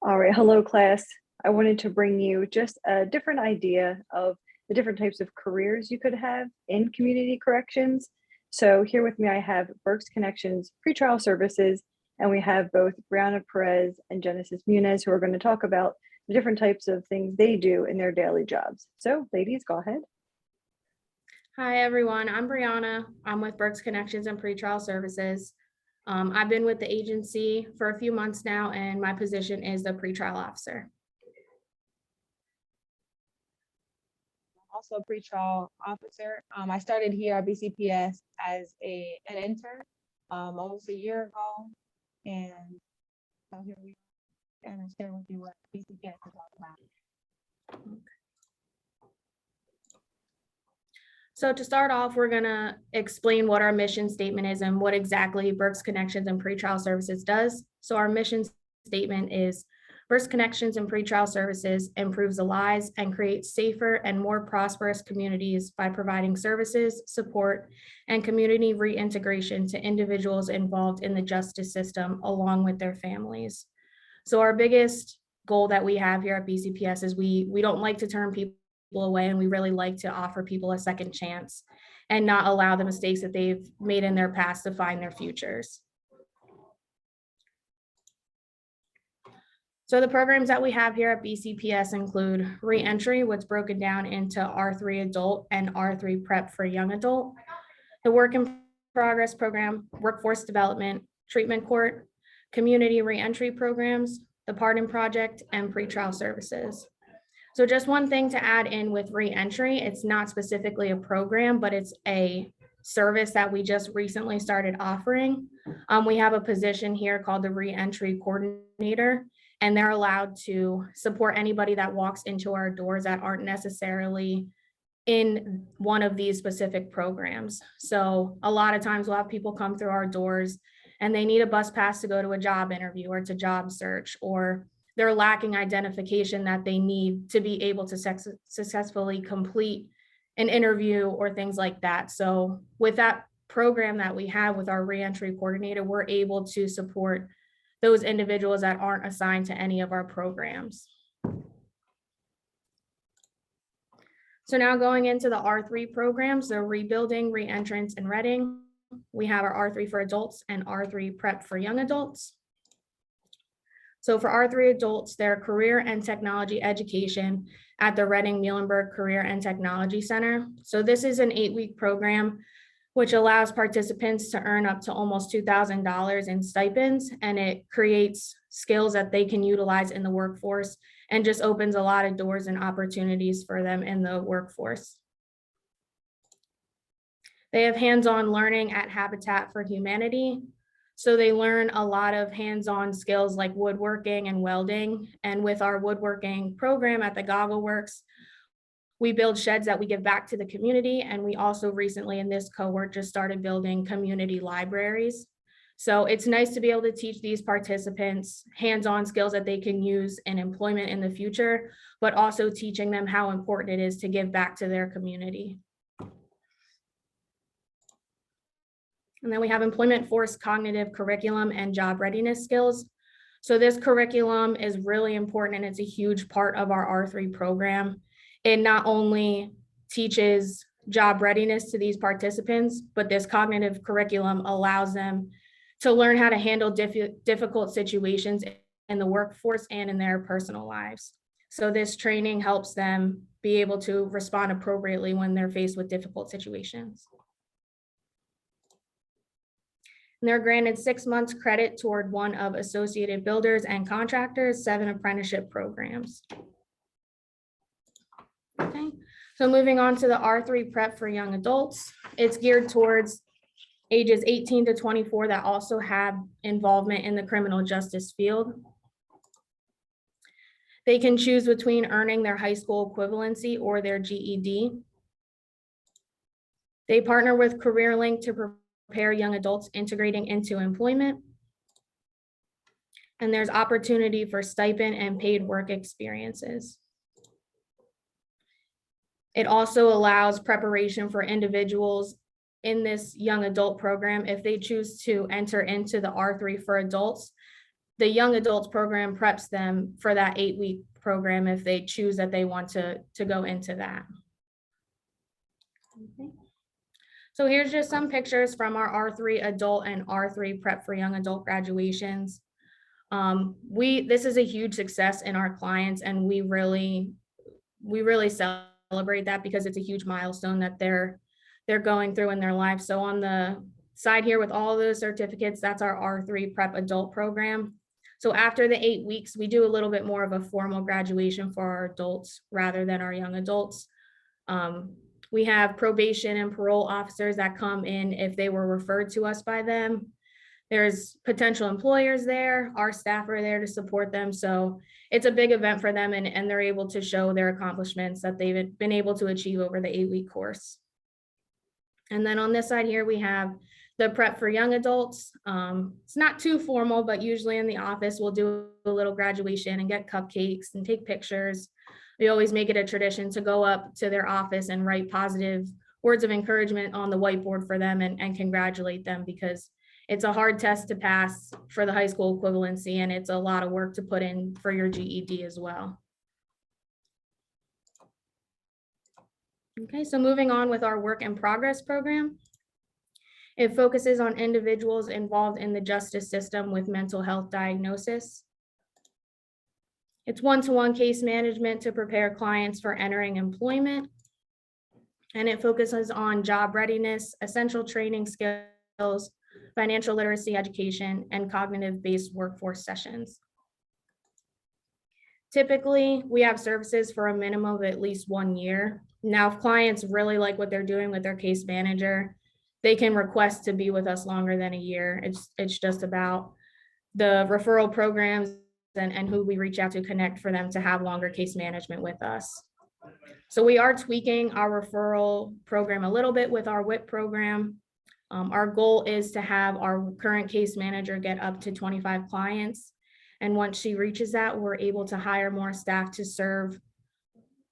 All right, hello class. I wanted to bring you just a different idea of the different types of careers you could have in community corrections. So here with me, I have Berks Connections Pretrial Services, and we have both Brianna Perez and Genesis Muniz, who are going to talk about the different types of things they do in their daily jobs. So ladies, go ahead. Hi, everyone. I'm Brianna. I'm with Berks Connections and Pretrial Services. I've been with the agency for a few months now, and my position is the pretrial officer. Also a pretrial officer. I started here at BCPS as an intern almost a year ago, and so here we are, and I'll share with you what BCPS is all about. So to start off, we're gonna explain what our mission statement is and what exactly Berks Connections and Pretrial Services does. So our mission statement is Berks Connections and Pretrial Services improves the lives and creates safer and more prosperous communities by providing services, support, and community reintegration to individuals involved in the justice system along with their families. So our biggest goal that we have here at BCPS is we don't like to turn people away, and we really like to offer people a second chance and not allow the mistakes that they've made in their past to define their futures. So the programs that we have here at BCPS include reentry, what's broken down into R3 adult and R3 prep for young adult, the work in progress program, workforce development, treatment court, community reentry programs, the pardon project, and pretrial services. So just one thing to add in with reentry, it's not specifically a program, but it's a service that we just recently started offering. We have a position here called the reentry coordinator, and they're allowed to support anybody that walks into our doors that aren't necessarily in one of these specific programs. So a lot of times we'll have people come through our doors and they need a bus pass to go to a job interview or to job search, or they're lacking identification that they need to be able to successfully complete an interview or things like that. So with that program that we have with our reentry coordinator, we're able to support those individuals that aren't assigned to any of our programs. So now going into the R3 programs, the rebuilding, reentrance, and reading. We have our R3 for adults and R3 prep for young adults. So for R3 adults, their career and technology education at the Reading Muhlenberg Career and Technology Center. So this is an 8-week program, which allows participants to earn up to almost $2,000 in stipends, and it creates skills that they can utilize in the workforce and just opens a lot of doors and opportunities for them in the workforce. They have hands-on learning at Habitat for Humanity. So they learn a lot of hands-on skills like woodworking and welding. And with our woodworking program at the Goggle Works, we build sheds that we give back to the community. And we also recently in this cohort just started building community libraries. So it's nice to be able to teach these participants hands-on skills that they can use in employment in the future, but also teaching them how important it is to give back to their community. And then we have employment force cognitive curriculum and job readiness skills. So this curriculum is really important, and it's a huge part of our R3 program. It not only teaches job readiness to these participants, but this cognitive curriculum allows them to learn how to handle difficult situations in the workforce and in their personal lives. So this training helps them be able to respond appropriately when they're faced with difficult situations. And they're granted 6 months credit toward one of Associated Builders and Contractors 7 apprenticeship programs. Okay, so moving on to the R3 prep for young adults. It's geared towards ages 18 to 24 that also have involvement in the criminal justice field. They can choose between earning their high school equivalency or their GED. They partner with CareerLink to prepare young adults integrating into employment. And there's opportunity for stipend and paid work experiences. It also allows preparation for individuals in this young adult program if they choose to enter into the R3 for adults. the young adults program preps them for that 8-week program if they choose that they want to go into that. Okay. So here's just some pictures from our R3 adult and R3 prep for young adult graduations. This is a huge success in our clients, and we really celebrate that because it's a huge milestone that they're going through in their life. So on the side here with all those certificates, that's our R3 prep adult program. So after the 8 weeks, we do a little bit more of a formal graduation for our adults rather than our young adults. We have probation and parole officers that come in if they were referred to us by them. There's potential employers there, our staff are there to support them. So it's a big event for them, and they're able to show their accomplishments that they've been able to achieve over the 8-week course. And then on this side here, we have the prep for young adults. It's not too formal, but usually in the office, we'll do a little graduation and get cupcakes and take pictures. We always make it a tradition to go up to their office and write positive words of encouragement on the whiteboard for them and congratulate them, because it's a hard test to pass for the high school equivalency, and it's a lot of work to put in for your GED as well. Okay, so moving on with our work in progress program. It focuses on individuals involved in the justice system with mental health diagnosis. It's one-to-one case management to prepare clients for entering employment. And it focuses on job readiness, essential training skills, financial literacy education, and cognitive-based workforce sessions. Typically, we have services for a minimum of at least 1 year. Now, if clients really like what they're doing with their case manager, they can request to be with us longer than a year. It's just about the referral programs and who we reach out to connect for them to have longer case management with us. So we are tweaking our referral program a little bit with our WIP program. Our goal is to have our current case manager get up to 25 clients. And once she reaches that, we're able to hire more staff to serve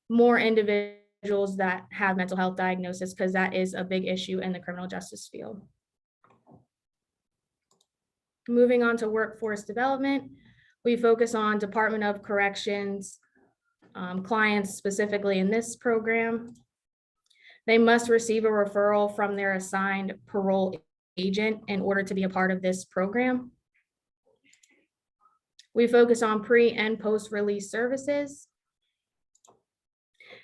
more individuals that have mental health diagnosis, because that is a big issue in the criminal justice field. Moving on to workforce development, we focus on Department of Corrections clients specifically in this program. They must receive a referral from their assigned parole agent in order to be a part of this program. We focus on pre and post-release services.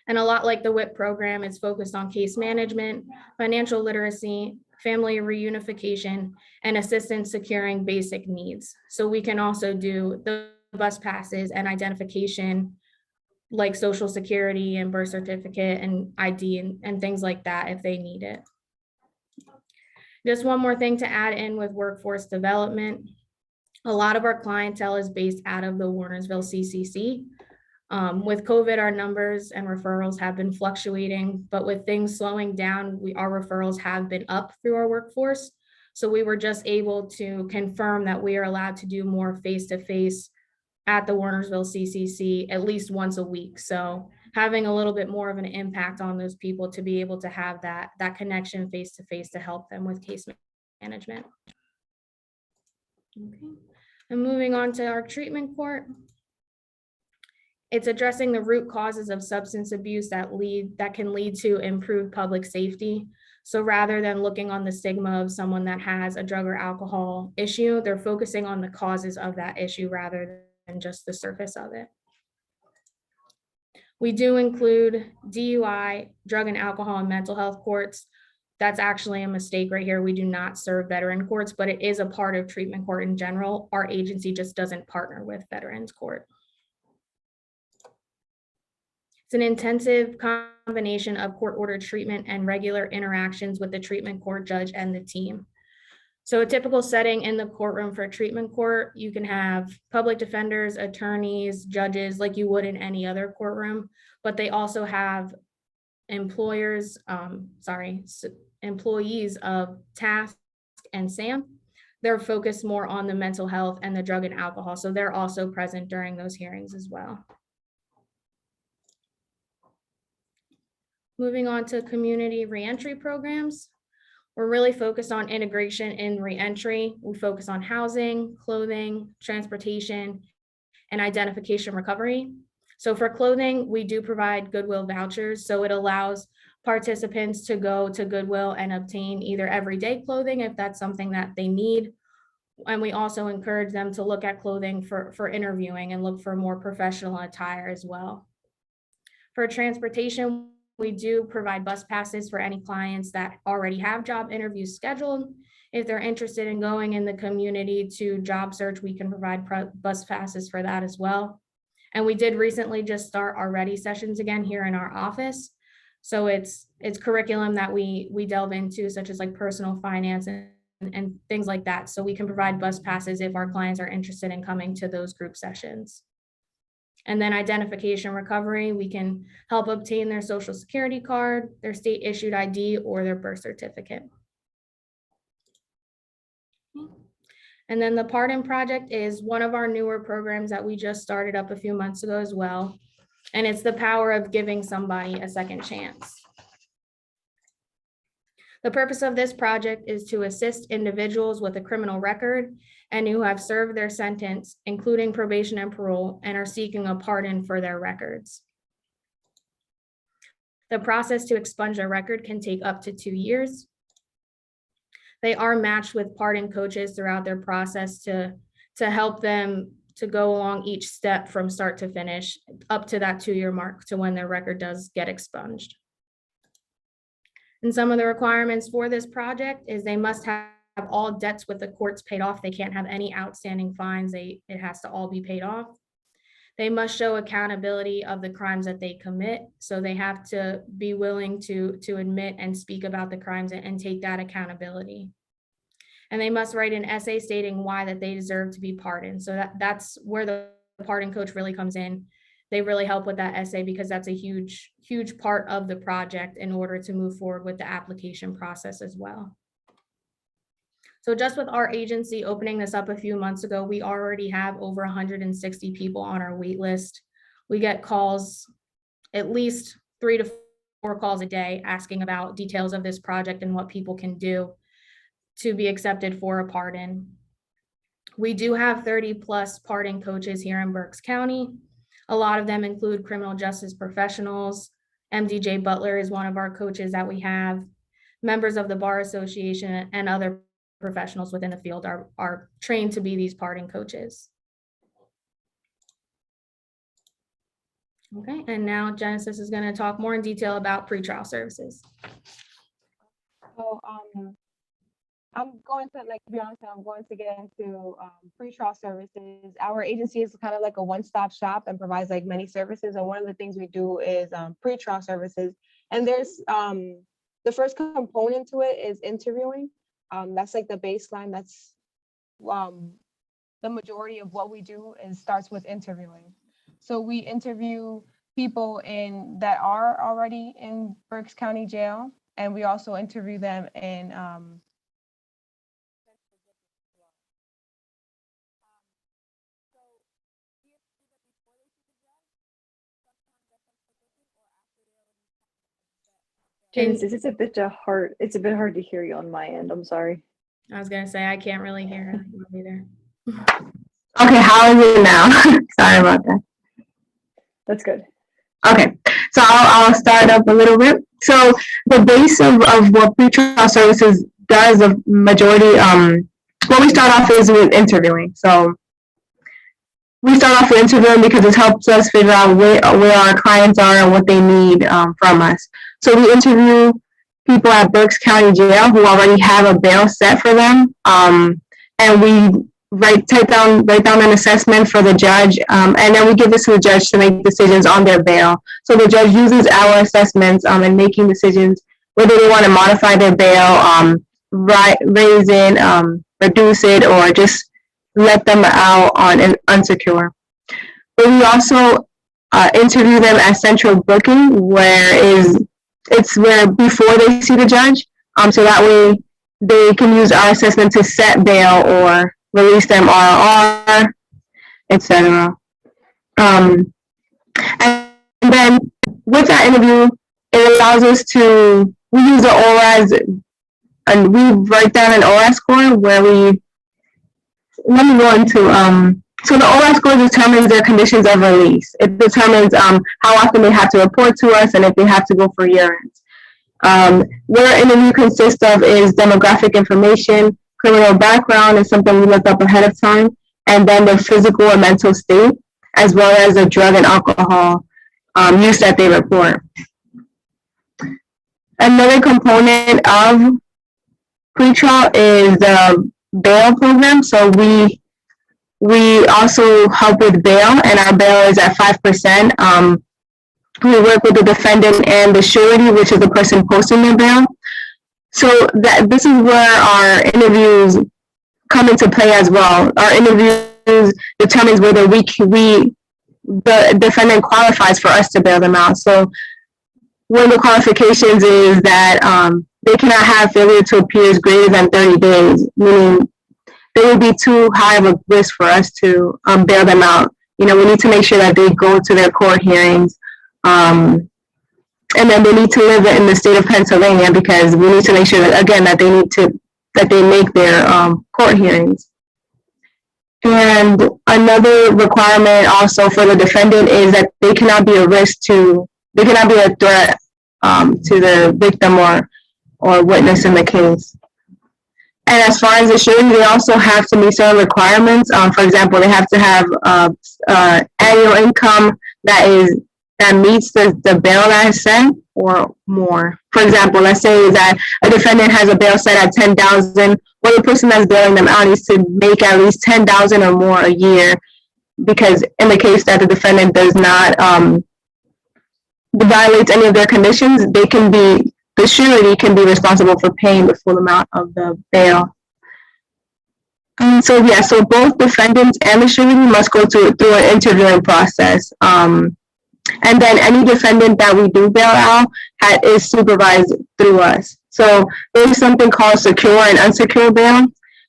And a lot like the WIP program, it's focused on case management, financial literacy, family reunification, and assistance securing basic needs. So we can also do the bus passes and identification, like social security and birth certificate and ID and things like that if they need it. Just one more thing to add in with workforce development. A lot of our clientele is based out of the Warnersville CCC. With COVID, our numbers and referrals have been fluctuating, but with things slowing down, our referrals have been up through our workforce. So we were just able to confirm that we are allowed to do more face-to-face at the Warnersville CCC at least once a week. So having a little bit more of an impact on those people to be able to have that connection face-to-face to help them with case management. Okay, and moving on to our treatment court. It's addressing the root causes of substance abuse that can lead to improved public safety. So rather than looking on the stigma of someone that has a drug or alcohol issue, they're focusing on the causes of that issue rather than just the surface of it. We do include DUI, drug and alcohol and mental health courts. That's actually a mistake right here. We do not serve veteran courts, but it is a part of treatment court in general. Our agency just doesn't partner with Veterans Court. It's an intensive combination of court-ordered treatment and regular interactions with the treatment court judge and the team. So a typical setting in the courtroom for a treatment court, you can have public defenders, attorneys, judges, like you would in any other courtroom, but they also have employees of TASC and SAM. They're focused more on the mental health and the drug and alcohol, so they're also present during those hearings as well. Moving on to community reentry programs. We're really focused on integration in reentry. We focus on housing, clothing, transportation, and identification recovery. So for clothing, we do provide Goodwill vouchers. So it allows participants to go to Goodwill and obtain either everyday clothing if that's something that they need. And we also encourage them to look at clothing for interviewing and look for more professional attire as well. For transportation, we do provide bus passes for any clients that already have job interviews scheduled. If they're interested in going in the community to job search, we can provide bus passes for that as well. And we did recently just start our ready sessions again here in our office. So it's curriculum that we delve into, such as like personal finance and things like that. So we can provide bus passes if our clients are interested in coming to those group sessions. And then identification recovery, we can help obtain their social security card, their state issued ID, or their birth certificate. And then the Pardon Project is one of our newer programs that we just started up a few months ago as well. And it's the power of giving somebody a second chance. The purpose of this project is to assist individuals with a criminal record and who have served their sentence, including probation and parole, and are seeking a pardon for their records. The process to expunge a record can take up to 2 years. They are matched with pardon coaches throughout their process to help them to go along each step from start to finish up to that 2-year mark to when their record does get expunged. And some of the requirements for this project is they must have all debts with the courts paid off. They can't have any outstanding fines. It has to all be paid off. They must show accountability of the crimes that they commit. So they have to be willing to admit and speak about the crimes and take that accountability. And they must write an essay stating why that they deserve to be pardoned. So that's where the pardon coach really comes in. They really help with that essay because that's a huge, huge part of the project in order to move forward with the application process as well. So just with our agency opening this up a few months ago, we already have over 160 people on our wait list. We get calls, at least 3 to 4 calls a day asking about details of this project and what people can do to be accepted for a pardon. We do have 30+ pardon coaches here in Berks County. A lot of them include criminal justice professionals. MDJ Butler is one of our coaches that we have. Members of the Bar Association and other professionals within the field are trained to be these pardon coaches. Okay, and now Genesis is going to talk more in detail about pretrial services. So I'm going to, like, to be honest, I'm going to get into pretrial services. Our agency is kind of like a one-stop shop and provides like many services. And one of the things we do is pretrial services. And there's the first component to it is interviewing. That's like the baseline. That's the majority of what we do is starts with interviewing. So we interview people that are already in Berks County Jail, and we also interview them in Genesis, it's a bit hard. It's a bit hard to hear you on my end. I'm sorry. I was going to say, I can't really hear you either. Okay, how is it now? Sorry about that. That's good. Okay, so I'll start up a little bit. So the base of what pretrial services does, the majority, what we start off is with interviewing. So we start off with interviewing because it helps us figure out where our clients are and what they need from us. So we interview people at Berks County Jail who already have a bail set for them, and we write down an assessment for the judge, and then we give this to the judge to make decisions on their bail. So the judge uses our assessments in making decisions whether they want to modify their bail, raise it, reduce it, or just let them out on an unsecure. But we also interview them at central booking, where before they see the judge, so that way they can use our assessment to set bail or release them RR, etc. And then with that interview, it allows us we use the ORAS and we write down an OS score where let me go into, so the OS score determines their conditions of release. It determines how often they have to report to us and if they have to go for urines. What our interview consists of is demographic information, criminal background is something we look up ahead of time, and then their physical and mental state, as well as the drug and alcohol use that they report. Another component of pretrial is the bail program. So we also help with bail, and our bail is at 5%. We work with the defendant and the surety, which is the person posting their bail. So this is where our interviews come into play as well. Our interviews determines whether the defendant qualifies for us to bail them out. So one of the qualifications is that they cannot have failure to appear greater than 30 days, meaning they would be too high of a risk for us to bail them out. We need to make sure that they go to their court hearings, and then they need to live in the state of Pennsylvania, because we need to make sure that, again, that they make their court hearings. And another requirement also for the defendant is that they cannot be a threat to the victim or witness in the case. And as far as the surety, they also have to meet certain requirements. For example, they have to have annual income that meets the bail that is set or more. For example, let's say that a defendant has a bail set at $10,000. Well, the person that's bailing them out needs to make at least $10,000 or more a year, because in the case that the defendant does not violate any of their conditions, the surety can be responsible for paying the full amount of the bail. So both defendants and the surety must go through an interviewing process. And then any defendant that we do bail out is supervised through us. So there's something called secure and unsecure bail.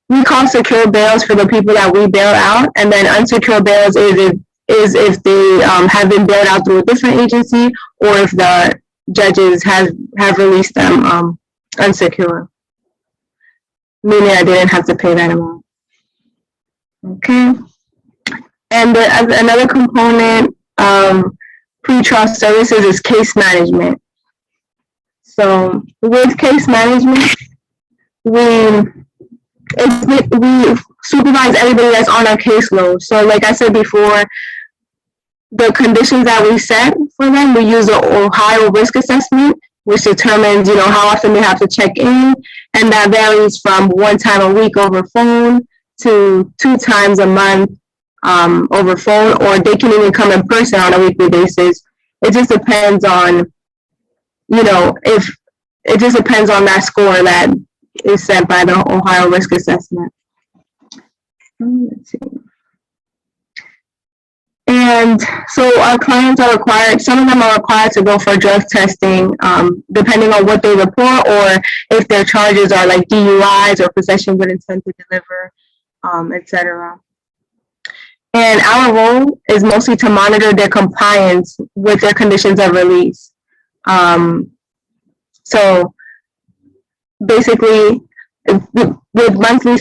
We call secure bails for the people that we bail out, and then unsecure bails is if they have been bailed out through a different agency, or if the judges have released them unsecure, meaning I didn't have to pay that amount. Okay. And another component pretrial services is case management. So with case management, we supervise everybody that's on our caseload. So like I said before, the conditions that we set for them, we use the Ohio risk assessment, which determines, how often they have to check in, and that varies from 1 time a week over phone to 2 times a month over phone, or they can even come in person on a weekly basis. It just depends on, it just depends on that score that is set by the Ohio risk assessment. Let's see. And so our clients are required, some of them are required to go for drug testing, depending on what they report, or if their charges are like DUIs or possession with intent to deliver, etc. And our role is mostly to monitor their compliance with their conditions of release. So basically, with monthly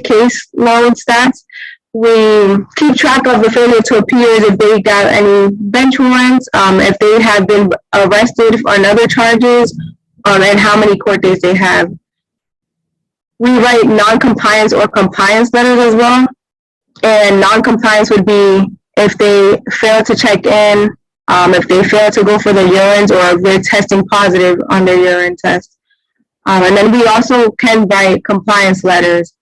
case load stats, we keep track of the failure to appear, if they got any bench warrants, if they have been arrested on other charges, and how many court days they have. We write non-compliance or compliance letters as well. And non-compliance would be if they fail to check in, if they fail to go for their urines, or if they're testing positive on their urine test. And then we also can write compliance letters,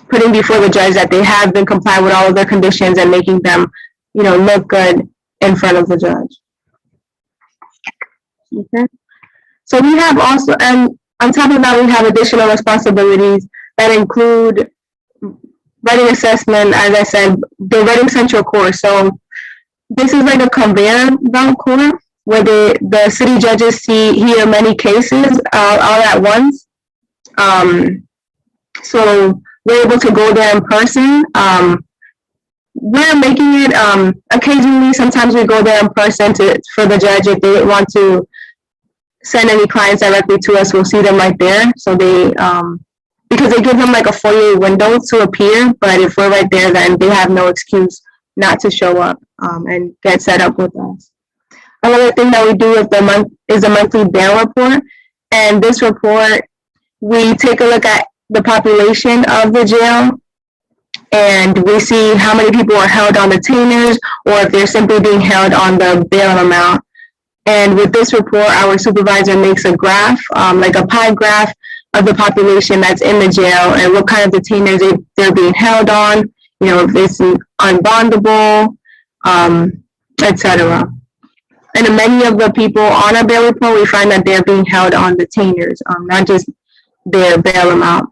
putting before the judge that they have been compliant with all of their conditions and making them, look good in front of the judge. Okay. So we have also, and on top of that, we have additional responsibilities that include writing assessment, as I said, the writing central course. So this is like a conveyor belt course where the city judges hear many cases all at once. So we're able to go there in person. We're making it occasionally. Sometimes we go there in person for the judge if they want to send any clients directly to us, we'll see them right there. So they, because they give them like a 48 window to appear, but if we're right there, then they have no excuse not to show up and get set up with us. Another thing that we do is a monthly bail report. And this report, we take a look at the population of the jail and we see how many people are held on detainers or if they're simply being held on the bail amount. And with this report, our supervisor makes a graph, like a pie graph of the population that's in the jail and what kind of detainers they're being held on, you know, if it's unbondable, etc. And many of the people on our bail report, we find that they're being held on detainers, not just their bail amount,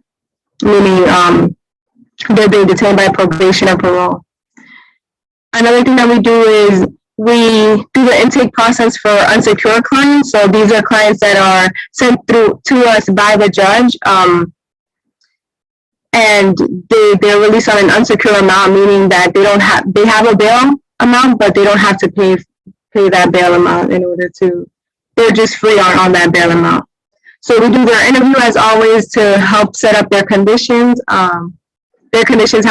meaning they're being detained by probation or parole. Another thing that we do is we do the intake process for unsecured clients. So these are clients that are sent through to us by the judge, and they're released on an unsecured amount, meaning that they have a bail amount, but they don't have to pay that bail amount in order to. They're just free on that bail amount. So we do their interview as always to help set up their conditions. How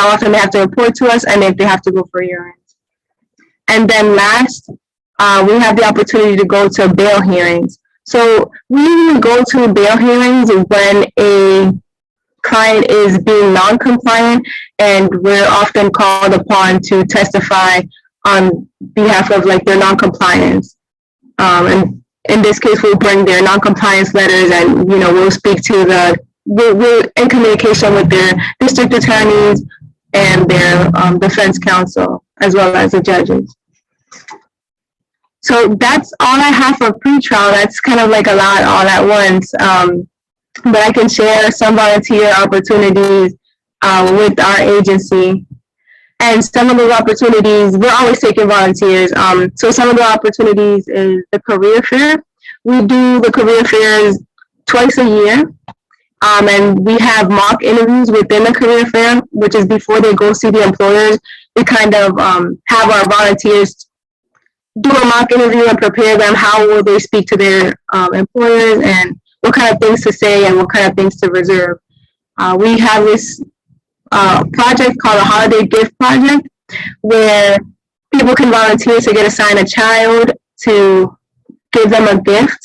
often they have to report to us, and if they have to go for urine. And then last, we have the opportunity to go to bail hearings. So we usually go to bail hearings when a client is being non-compliant, and we're often called upon to testify on behalf of like their non-compliance. And in this case, we'll bring their non-compliance letters, and we'll speak to we're in communication with their district attorneys and their defense counsel, as well as the judges. So that's all I have for pretrial. That's kind of like a lot all at once. But I can share some volunteer opportunities with our agency. And some of those opportunities, we're always taking volunteers. So some of the opportunities is the career fair. We do the career fairs twice a year. And we have mock interviews within the career fair, which is before they go see the employers. We kind of have our volunteers do a mock interview and prepare them. How will they speak to their employers and what kind of things to say and what kind of things to reserve. We have this project called a Holiday Gift Project, where people can volunteer to get assigned a child to give them a gift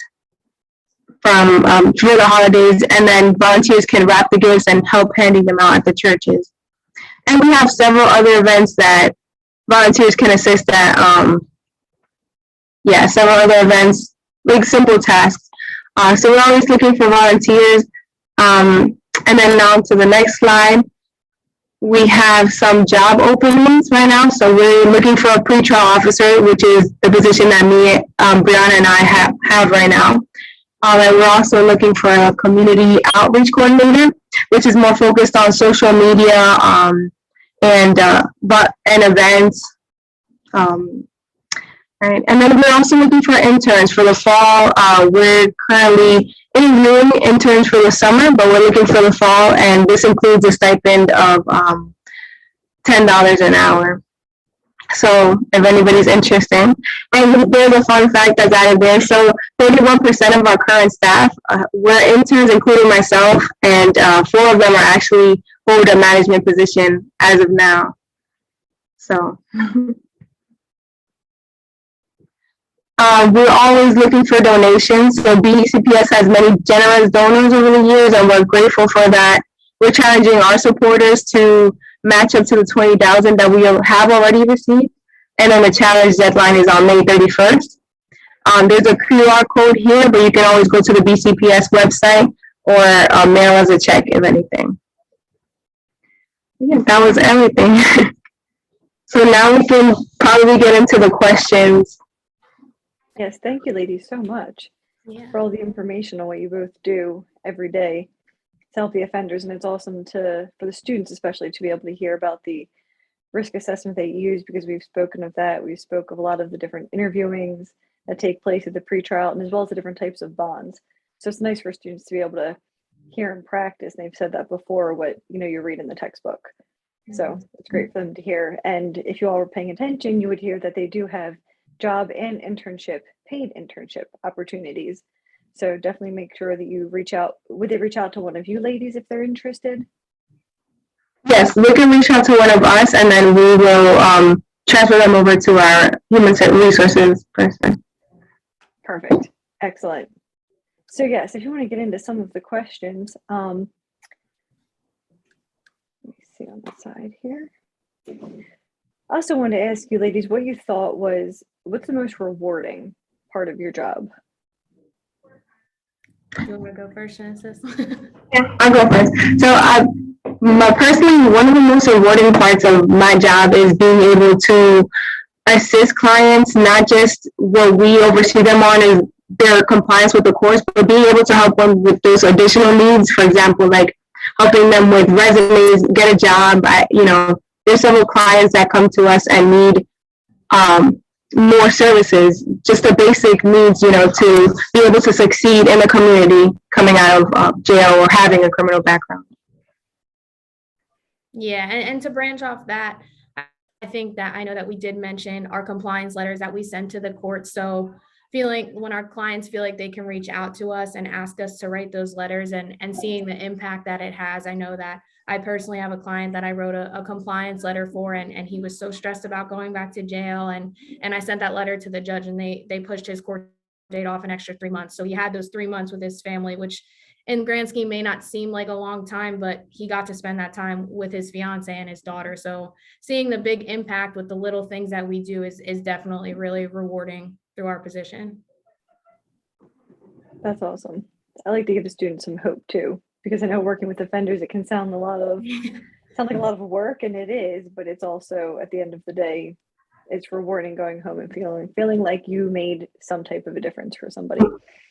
from for the holidays, and then volunteers can wrap the gifts and help handing them out at the churches. And we have several other events that volunteers can assist at. Several other events, like simple tasks. So we're always looking for volunteers. And then now to the next slide. We have some job openings right now. So we're looking for a pretrial officer, which is the position that me, Brianna, and I have right now. And we're also looking for a community outreach coordinator, which is more focused on social media and events. Right. And then we're also looking for interns for the fall. We're currently interviewing interns for the summer, but we're looking for the fall, and this includes a stipend of $10 an hour. So if anybody's interested, and there's a fun fact that's added there. So 31% of our current staff were interns, including myself, and 4 of them are actually hold a management position as of now. So. We're always looking for donations. So BCPS has many generous donors over the years, and we're grateful for that. We're challenging our supporters to match up to the $20,000 that we have already received. And then the challenge deadline is on May 31st. There's a QR code here, but you can always go to the BCPS website or mail us a check, if anything. Yeah, that was everything. So now we can probably get into the questions. Yes, thank you, ladies, so much for all the information on what you both do every day to help the offenders. And it's awesome for the students, especially, to be able to hear about the risk assessment they use, because we've spoken of that. We spoke of a lot of the different interviewings that take place at the pretrial, and as well as the different types of bonds. So it's nice for students to be able to hear and practice. And they've said that before, what you read in the textbook. So it's great for them to hear. And if you all were paying attention, you would hear that they do have job and paid internship opportunities. So definitely make sure that you reach out. Would they reach out to one of you ladies if they're interested? Yes, they can reach out to one of us, and then we will transfer them over to our human resources person. Perfect. Excellent. So yes, if you want to get into some of the questions, let me see on the side here. I also want to ask you ladies what you thought was, what's the most rewarding part of your job? You want me to go first, Genesis? Yeah, I'll go first. So personally, one of the most rewarding parts of my job is being able to assist clients, not just what we oversee them on is their compliance with the course, but being able to help them with those additional needs. For example, like helping them with resumes, get a job. There's several clients that come to us and need more services, just the basic needs, to be able to succeed in the community coming out of jail or having a criminal background. Yeah, and to branch off that, I think that I know that we did mention our compliance letters that we send to the court. So feeling when our clients feel like they can reach out to us and ask us to write those letters and seeing the impact that it has. I know that I personally have a client that I wrote a compliance letter for, and he was so stressed about going back to jail. And I sent that letter to the judge, and they pushed his court date off an extra 3 months. So he had those 3 months with his family, which in grand scheme may not seem like a long time, but he got to spend that time with his fiance and his daughter. So seeing the big impact with the little things that we do is definitely really rewarding through our position. That's awesome. I like to give the students some hope too, because I know working with offenders, it can sound like a lot of work, and it is, but it's also at the end of the day, it's rewarding going home and feeling like you made some type of a difference for somebody.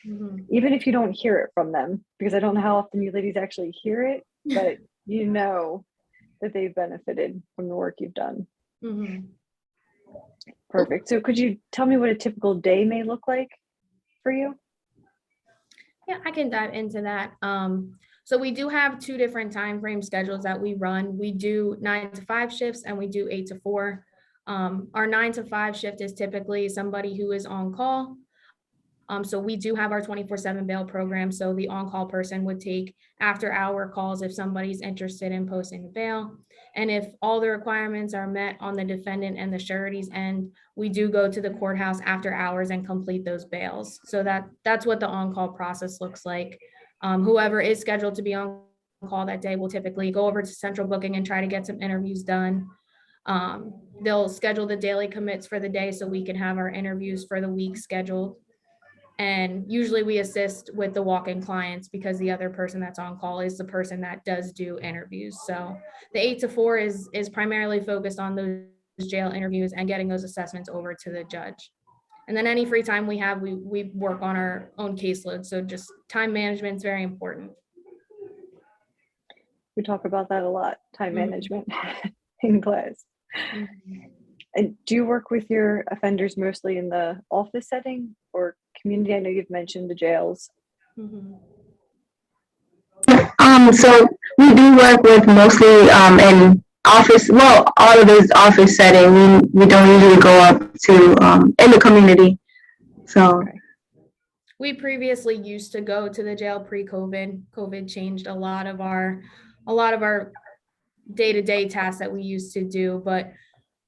Mhm. Even if you don't hear it from them, because I don't know how often you ladies actually hear it, but you know that they've benefited from the work you've done. Mhm. Perfect. So could you tell me what a typical day may look like for you? Yeah, I can dive into that. So we do have 2 different time frame schedules that we run. We do 9 to 5 shifts and we do 8 to 4. Our 9 to 5 shift is typically somebody who is on call. So we do have our 24/7 bail program. So the on-call person would take after-hour calls if somebody's interested in posting the bail. And if all the requirements are met on the defendant and the surety's end, we do go to the courthouse after hours and complete those bails. So that's what the on-call process looks like. Whoever is scheduled to be on call that day will typically go over to central booking and try to get some interviews done. They'll schedule the daily commits for the day so we can have our interviews for the week scheduled. And usually we assist with the walk-in clients because the other person that's on call is the person that does do interviews. So the 8 to 4 is primarily focused on those jail interviews and getting those assessments over to the judge. And then any free time we have, we work on our own caseload. So just time management is very important. We talk about that a lot, time Mhm. management in class. And do you work with your offenders mostly in the office setting or community? I know you've mentioned the jails. Mhm. So we do work with mostly in office. Well, all of it is office setting. We don't usually go up to in the community. So. Okay. We previously used to go to the jail pre-COVID. COVID changed a lot of our day-to-day tasks that we used to do. But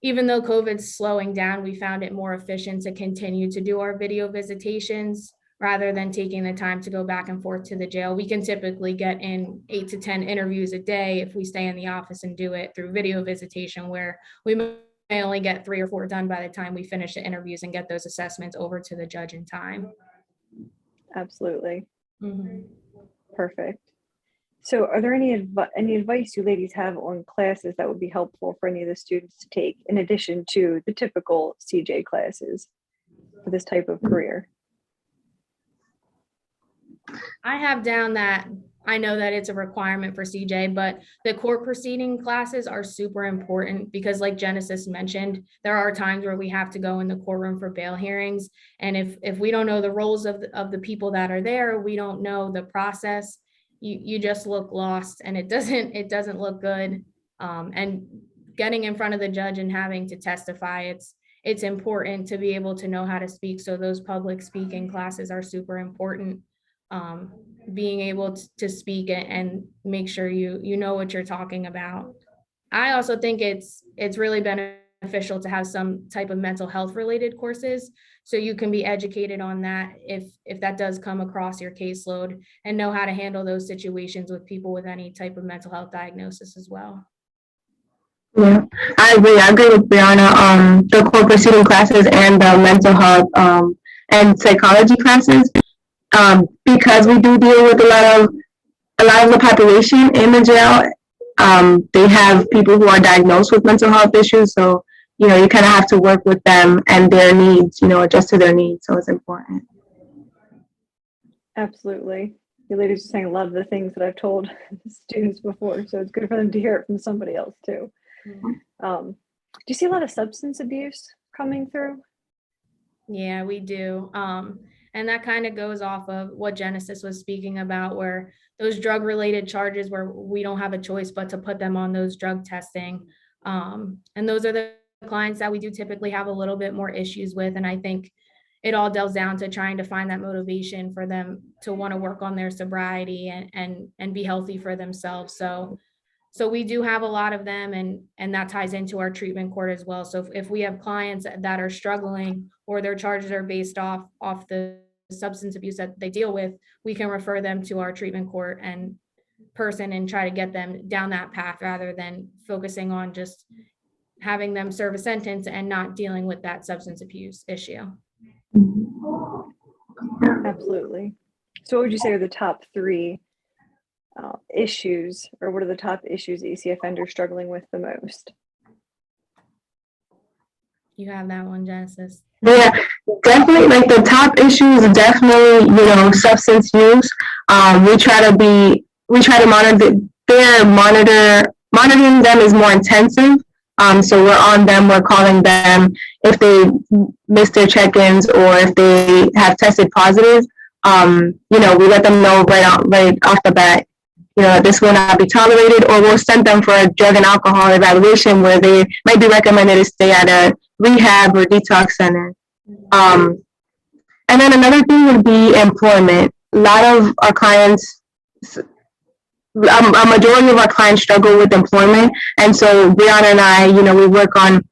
even though COVID's slowing down, we found it more efficient to continue to do our video visitations rather than taking the time to go back and forth to the jail. We can typically get in 8 to 10 interviews a day if we stay in the office and do it through video visitation, where we may only get 3 or 4 done by the time we finish the interviews and get those assessments over to the judge in time. Absolutely. Mhm. Perfect. So are there any advice you ladies have on classes that would be helpful for any of the students to take in addition to the typical CJ classes for this type of career? I have down that I know that it's a requirement for CJ, but the court proceeding classes are super important because like Genesis mentioned, there are times where we have to go in the courtroom for bail hearings. And if we don't know the roles of the people that are there, we don't know the process, you just look lost and it doesn't look good. And getting in front of the judge and having to testify, it's important to be able to know how to speak. So those public speaking classes are super important. being able to speak and make sure you know what you're talking about. I also think it's really beneficial to have some type of mental health related courses, so you can be educated on that if that does come across your caseload, and know how to handle those situations with people with any type of mental health diagnosis as well. Yeah, I agree. I agree with Brianna. The core proceeding classes and the mental health and psychology classes, because we do deal with a lot of the population in the jail. They have people who are diagnosed with mental health issues, so you know you kind of have to work with them and their needs. You know, adjust to their needs. So it's important. Absolutely. You ladies are saying a lot of the things that I've told students before, so it's good for them to hear it from somebody else too. Do you see a lot of substance abuse coming through? Yeah, we do. And that kind of goes off of what Genesis was speaking about, where those drug related charges where we don't have a choice but to put them on those drug testing. And those are the clients that we do typically have a little bit more issues with. And I think it all delves down to trying to find that motivation for them to want to work on their sobriety and be healthy for themselves. So we do have a lot of them, and that ties into our treatment court as well. So if we have clients that are struggling or their charges are based off the substance abuse that they deal with, we can refer them to our treatment court and person and try to get them down that path, rather than focusing on just having them serve a sentence and not dealing with that substance abuse issue. Absolutely. So what would you say are the top three issues, or what are the top issues that you see offenders struggling with the most? You have that one, Genesis. Yeah, definitely. Like the top issues, definitely, you know, substance use. We try to monitoring them is more intensive. So we're on them, we're calling them if they miss their check-ins or if they have tested positive. You know, we let them know right off the bat, you know, this will not be tolerated, or we'll send them for a drug and alcohol evaluation where they might be recommended to stay at a rehab or detox center. And then another thing would be employment. A lot of our clients, a majority of our clients struggle with employment. And so Brianna and I, you know, we work on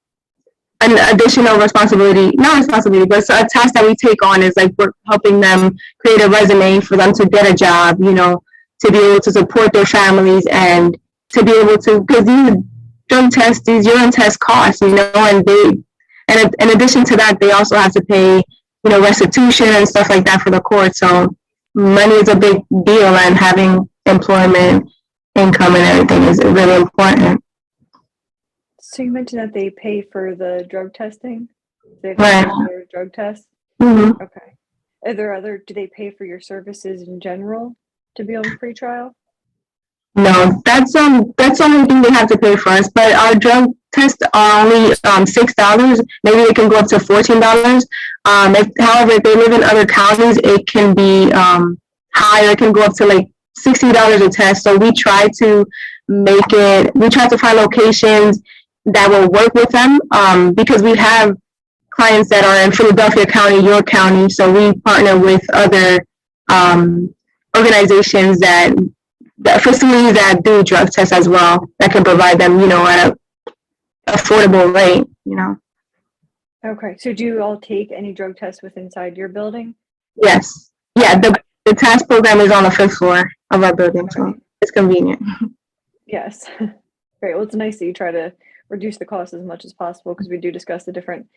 an additional responsibility, not responsibility, but a task that we take on is like we're helping them create a resume for them to get a job, you know, to be able to support their families and to be able to, because these drug tests, these urine tests cost, you know, and in addition to that, they also have to pay, you know, restitution and stuff like that for the court. So money is a big deal, and having employment, income, and everything is really important. So you mentioned that they pay for the drug testing? They Right. pay for their drug tests? Mm-hmm. Okay. Are there do they pay for your services in general to be on pretrial? No, that's the only thing they have to pay for us. But our drug tests are only $6. Maybe they can go up to $14. However, if they live in other counties, it can be higher. It can go up to like $60 a test. So we try to find locations that will work with them, because we have clients that are in Philadelphia County, York County. So we partner with other organizations the facilities that do drug tests as well, that can provide them, you know, at an affordable rate, you know. Okay. So do you all take any drug tests with inside your building? Yes. Yeah, the task program is on the 5th floor of our building, so it's convenient. Yes. Great. Well, it's nice that you try to reduce the cost as much as possible, because we do discuss the different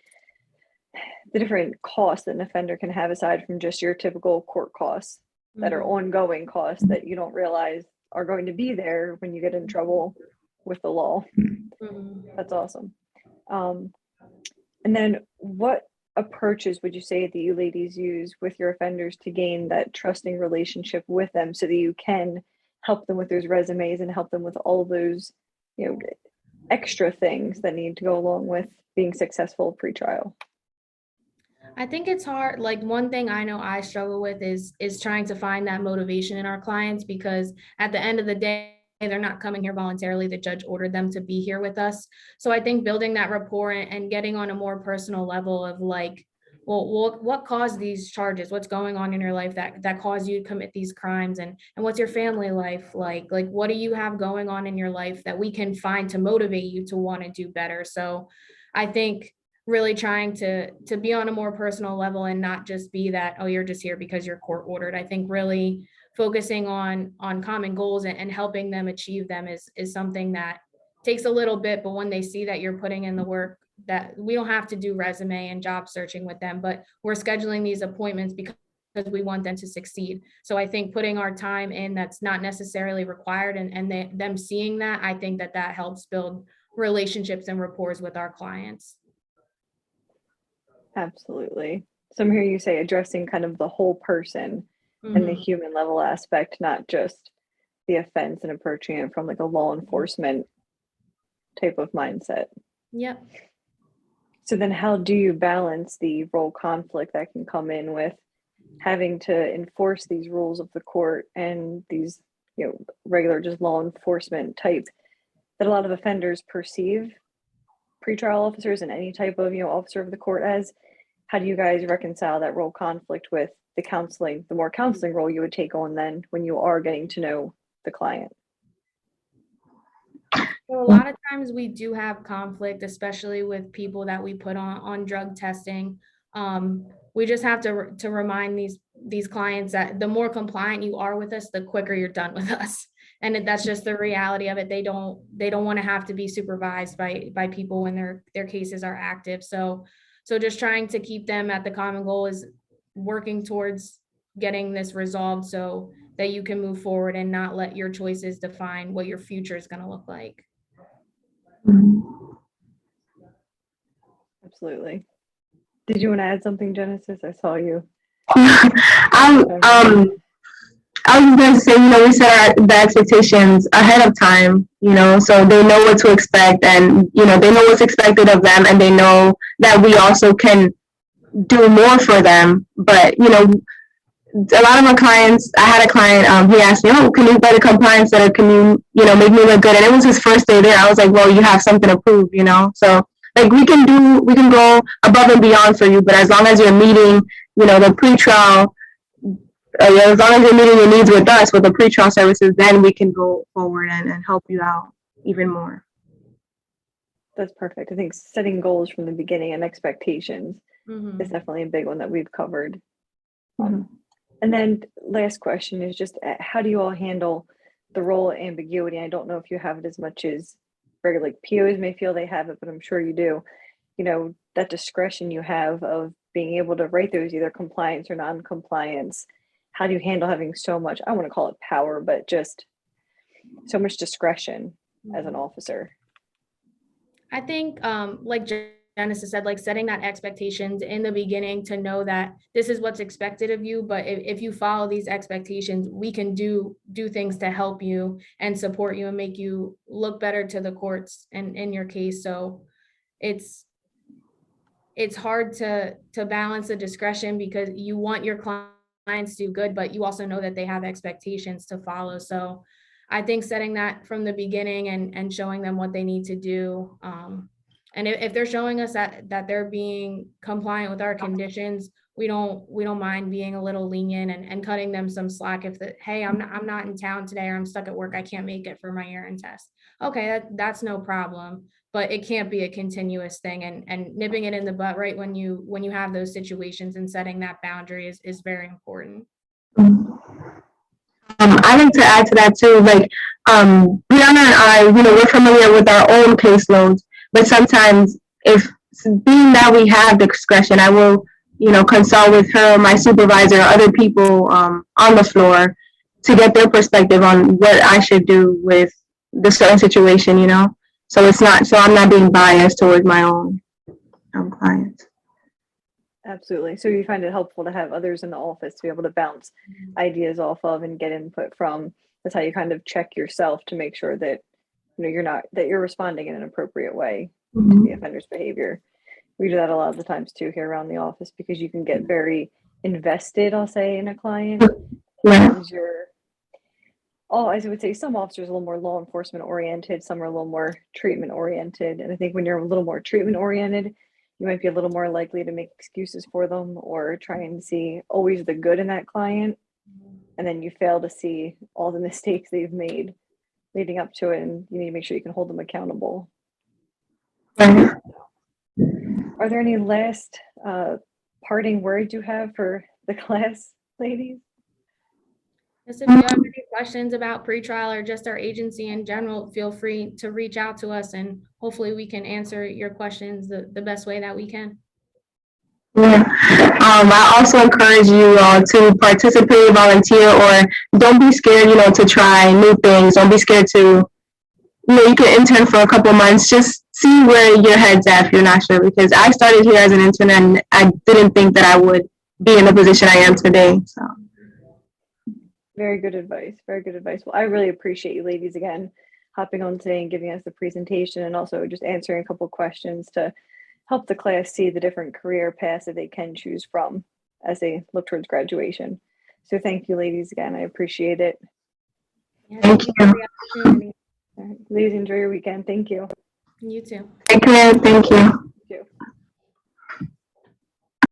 costs that an offender can have aside from just your typical court costs that are ongoing costs that you don't realize are going to be there when you get in trouble with the law. That's awesome. And then what approaches would you say that you ladies use with your offenders to gain that trusting relationship with them, so that you can help them with those resumes and help them with all those, you know, extra things that need to go along with being successful pretrial? I think it's hard. Like, one thing I know I struggle with is trying to find that motivation in our clients, because at the end of the day, they're not coming here voluntarily. The judge ordered them to be here with us. So I think building that rapport and getting on a more personal level of like, well, what caused these charges? What's going on in your life that caused you to commit these crimes? And what's your family life like? Like, what do you have going on in your life that we can find to motivate you to want to do better? So I think really trying to be on a more personal level and not just be that, oh, you're just here because you're court ordered. I think really focusing on common goals and helping them achieve them is something that takes a little bit, but when they see that you're putting in the work, that we don't have to do resume and job searching with them, but we're scheduling these appointments because we want them to succeed. So I think putting our time in that's not necessarily required and them seeing that, I think that helps build relationships and rapport with our clients. Absolutely. So I'm hearing you say addressing kind of the whole person and the Mhm. human level aspect, not just the offense, and approaching it from like a law enforcement type of mindset. Yep. So then how do you balance the role conflict that can come in with having to enforce these rules of the court and these, regular just law enforcement type that a lot of offenders perceive pretrial officers and any type of, officer of the court as? How do you guys reconcile that role conflict with the more counseling role you would take on then when you are getting to know the client? So a lot of times we do have conflict, especially with people that we put on drug testing. We just have to remind these clients that the more compliant you are with us, the quicker you're done with us. And that's just the reality of it. They don't want to have to be supervised by people when their cases are active. So just trying to keep them at the common goal is working towards getting this resolved so that you can move forward and not let your choices define what your future is going to look like. Absolutely. Did you want to add something, Genesis? I saw you. I was going to say, we set the expectations ahead of time, so they know what to expect, and, they know what's expected of them, and they know that we also can do more for them. But, a lot of my clients, I had a client, he asked me, oh, can you better compliance better? Can you, make me look good? And it was his first day there. I was like, well, you have something to prove, So, like, we can go above and beyond for you, but as long as you're meeting, the pretrial, as long as you're meeting your needs with us, with the pretrial services, then we can go forward and help you out even more. That's perfect. I think setting goals from the beginning and expectations Mhm. is definitely a big one that we've covered. Mhm. And then last question is just how do you all handle the role ambiguity? I don't know if you have it as much as regular like POs may feel they have it, but I'm sure you do. That discretion you have of being able to write those either compliance or non-compliance. How do you handle having so much, I want to call it power, but just so much discretion as an officer? I think, like Genesis said, like setting that expectations in the beginning to know that this is what's expected of you. But if you follow these expectations, we can do things to help you and support you and make you look better to the courts and in your case. So it's hard to balance the discretion because you want your clients to do good, but you also know that they have expectations to follow. So I think setting that from the beginning and showing them what they need to do. And if they're showing us that they're being compliant with our conditions, we don't mind being a little lenient and cutting them some slack. If hey, I'm not in town today, or I'm stuck at work, I can't make it for my urine test. Okay, that's no problem. But it can't be a continuous thing, and nipping it in the butt right when you have those situations and setting that boundary is very important. I like to add to that too, like, Brianna and I, we're familiar with our own caseloads, but sometimes if being that we have discretion, I will, consult with her, my supervisor, or other people on the floor to get their perspective on what I should do with the certain situation, So I'm not being biased towards my own clients. Absolutely. So you find it helpful to have others in the office to be able to bounce ideas off of and get input from. That's how you kind of check yourself to make sure that you're responding in an appropriate way to the offender's behavior. We do that a lot of the times too here around the office because you can get very invested, I'll say, in a client. Yeah. I would say some officers are a little more law enforcement oriented, some are a little more treatment oriented. And I think when you're a little more treatment oriented, you might be a little more likely to make excuses for them or try and see always the good in that client. And then you fail to see all the mistakes they've made leading up to it. And you need to make sure you can hold them accountable. Right. Are there any last parting words you have for the class, ladies? Just if you have any questions about pretrial or just our agency in general, feel free to reach out to us and hopefully we can answer your questions the best way that we can. Yeah. I also encourage you to participate, volunteer, or don't be scared, to try new things. Don't be scared to, you can intern for a couple months. Just see where your head's at if you're not sure. Because I started here as an intern and I didn't think that I would be in the position I am today. So. Very good advice. Very good advice. Well, I really appreciate you ladies again hopping on today and giving us the presentation and also just answering a couple questions to help the class see the different career paths that they can choose from as they look towards graduation. So thank you ladies again. I appreciate it. Yeah, Thank for the opportunity. All right. Ladies, enjoy your weekend. Thank you. You too. Take care. Thank you.